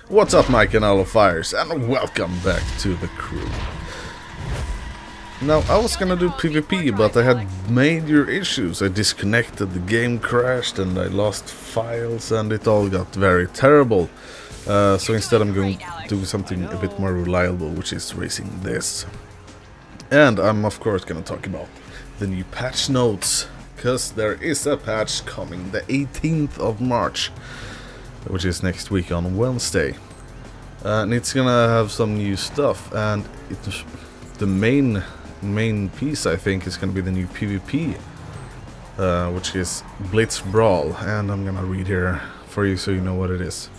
What's up, my canal of fires, and welcome back to the crew. Now, I was gonna do PvP, but I had major issues. I disconnected, the game crashed, and I lost files, and it all got very terrible. So instead I'm going to do something a bit more reliable, which is racing this. And I'm of course gonna talk about the new patch notes, because there is a patch coming the 18th of March, which is next week on Wednesday. And it's gonna have some new stuff, and the main piece I think is gonna be the new PvP, which is Blitz Brawl, and I'm gonna read here for you so you know what it is.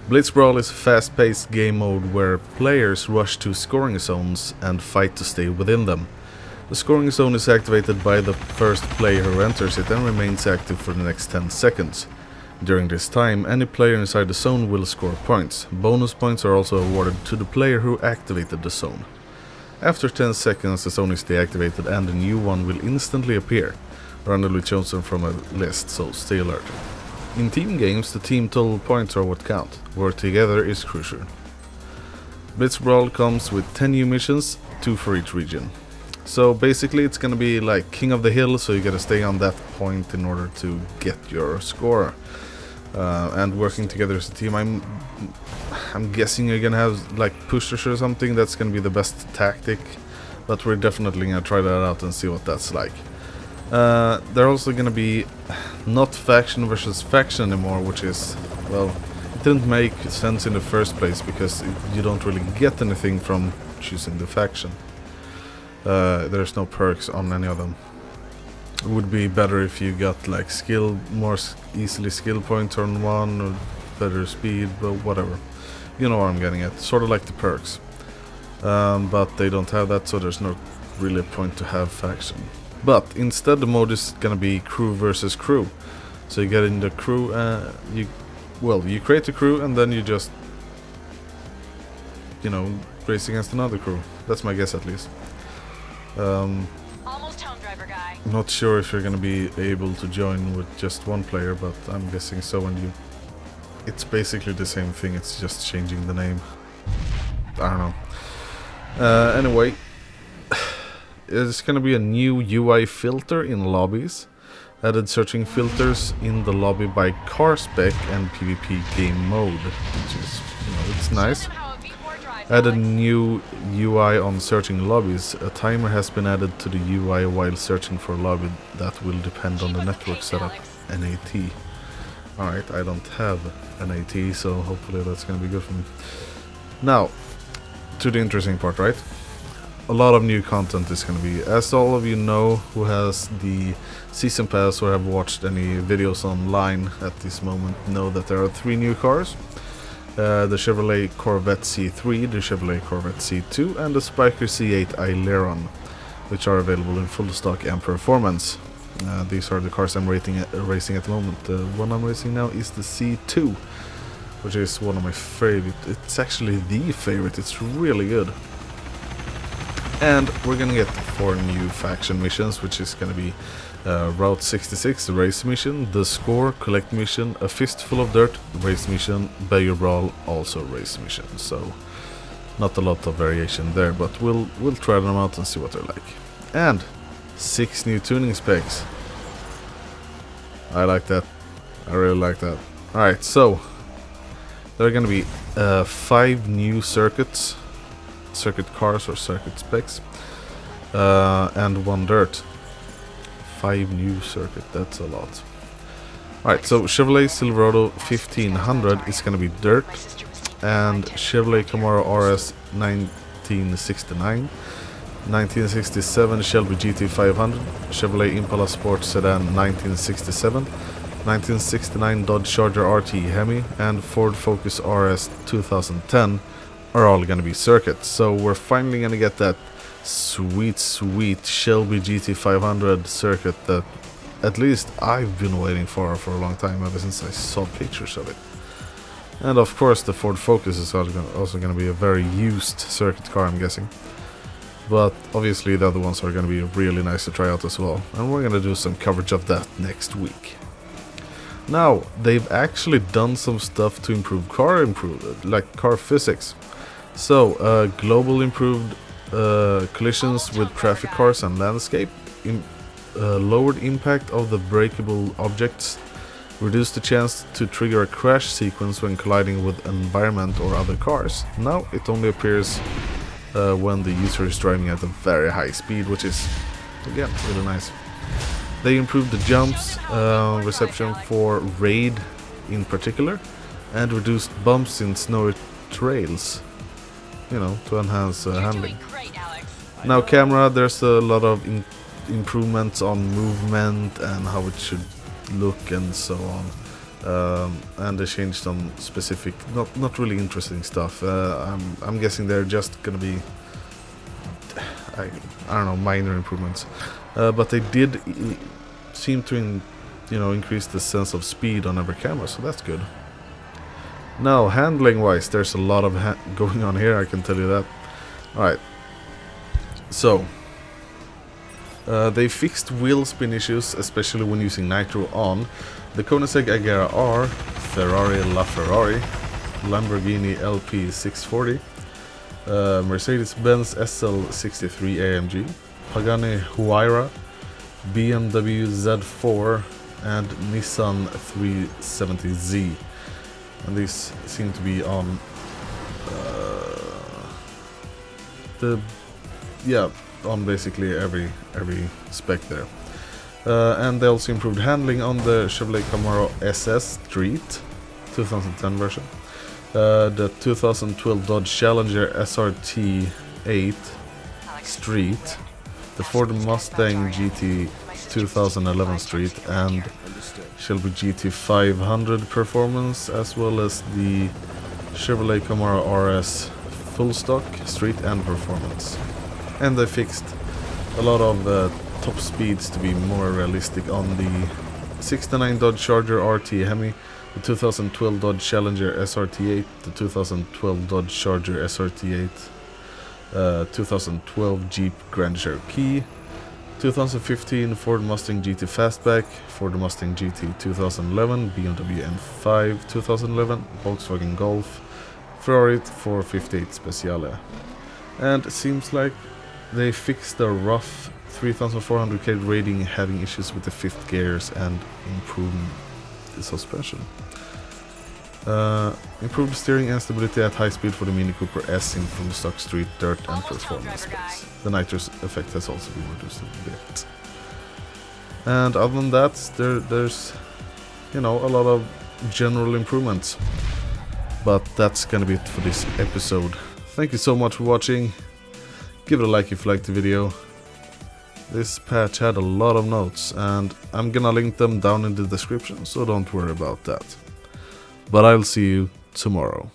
Blitz Brawl is a fast-paced game mode where players rush to scoring zones and fight to stay within them. The scoring zone is activated by the first player who enters it and remains active for the next 10 seconds. During this time, any player inside the zone will score points. Bonus points are also awarded to the player who activated the zone. After 10 seconds, the zone is deactivated and a new one will instantly appear, randomly chosen from a list, so stay alert. In team games, the team total points are what count. Work together is crucial. Blitz Brawl comes with 10 new missions, 2 for each region. So basically it's gonna be like King of the Hill, so you gotta stay on that point in order to get your score. And working together as a team, I'm guessing you're gonna have like pushers or something. That's gonna be the best tactic, but we're definitely gonna try that out and see what that's like. They're also gonna be not faction versus faction anymore, which is, well, it didn't make sense in the first place because you don't really get anything from choosing the faction. There's no perks on any of them. It would be better if you got like more easily skill points on one, or better speed, but whatever. You know what I'm getting at. Sort of like the perks. But they don't have that, so there's no really a point to have faction. But instead the mode is gonna be crew versus crew. So you get in the crew, you create a crew and then you just, race against another crew. That's my guess at least. Almost home, driver guy. I'm not sure if you're gonna be able to join with just one player, but I'm guessing so, and it's basically the same thing, it's just changing the name. I don't know. Anyway, there's gonna be a new UI filter in lobbies, added searching filters in the lobby by Carpack and PvP game mode, which is, it's nice. Added new UI on searching lobbies. A timer has been added to the UI while searching for a lobby that will depend on the network setup, NAT. Alright, I don't have NAT, so hopefully that's gonna be good for me. Now, to the interesting part, right? A lot of new content is gonna be, as all of you know who has the season pass or have watched any videos online at this moment, know that there are 3 new cars. The Chevrolet Corvette C3, the Chevrolet Corvette C2, and the Spiker C8 Aileron, which are available in full stock and performance. These are the cars I'm racing at the moment. The one I'm racing now is the C2, which is one of my favorite. It's actually the favorite. It's really good. And we're gonna get 4 new faction missions, which is gonna be Route 66, the race mission, the Score, collect mission, a fistful of dirt, race mission, Bayer Brawl, also race mission. So not a lot of variation there, but we'll try them out and see what they're like. And 6 new tuning specs. I like that. I really like that. Alright, so there are gonna be 5 new circuit cars or circuit specs, and 1 dirt. 5 new circuit, that's a lot. Alright, so Chevrolet Silverado 1500 is gonna be dirt, and Chevrolet Camaro RS 1969, 1967 Shelby GT 500, Chevrolet Impala Sport Sedan 1967, 1969 Dodge Charger RT Hemi, and Ford Focus RS 2010 are all gonna be circuits. So we're finally gonna get that sweet Shelby GT 500 circuit that at least I've been waiting for a long time, ever since I saw pictures of it. And of course the Ford Focus is also going to be a very used circuit car, I'm guessing. But obviously the other ones are going to be really nice to try out as well, and we're going to do some coverage of that next week. Now, they've actually done some stuff to improve like car physics. So, global improved collisions with traffic cars and landscape, lowered impact of the breakable objects, reduced the chance to trigger a crash sequence when colliding with environment or other cars. Now it only appears when the user is driving at a very high speed, which is, again, really nice. They improved the jumps reception for raid in particular, and reduced bumps in snowy trails, you know, to enhance handling. Now camera, there's a lot of improvements on movement and how it should look and so on, and they changed some specific, not really interesting stuff. I'm guessing they're just gonna be, I don't know, minor improvements, but they did seem to increase the sense of speed on every camera, so that's good. Now handling wise, there's a lot of going on here, I can tell you that. Alright, so they fixed wheel spin issues, especially when using nitro on the Koenigsegg Agera R, Ferrari LaFerrari, Lamborghini LP640, Mercedes-Benz SL63 AMG, Pagani Huayra, BMW Z4, and Nissan 370Z. And these seem to be on on basically every spec there. And they also improved handling on the Chevrolet Camaro SS Street 2010 version, the 2012 Dodge Challenger SRT8 Street, the Ford Mustang GT 2011 Street, and Shelby GT 500 Performance, as well as the Chevrolet Camaro RS Full Stock Street and Performance. And they fixed a lot of top speeds to be more realistic on the 69 Dodge Charger RT Hemi, the 2012 Dodge Challenger SRT8, the 2012 Dodge Charger SRT8, 2012 Jeep Grand Cherokee, 2015 Ford Mustang GT Fastback, Ford Mustang GT 2011, BMW M5 2011, Volkswagen Golf, Ferrari 458 Speciale. And it seems like they fixed the rough 3400k rating having issues with the fifth gears and improved the suspension. Improved steering and stability at high speed for the Mini Cooper S in full stock street, dirt and performance specs. The nitrous effect has also been reduced a bit. And other than that, there's a lot of general improvements. But that's gonna be it for this episode. Thank you so much for watching. Give it a like if you liked the video. This patch had a lot of notes, and I'm gonna link them down in the description, so don't worry about that. But I'll see you tomorrow.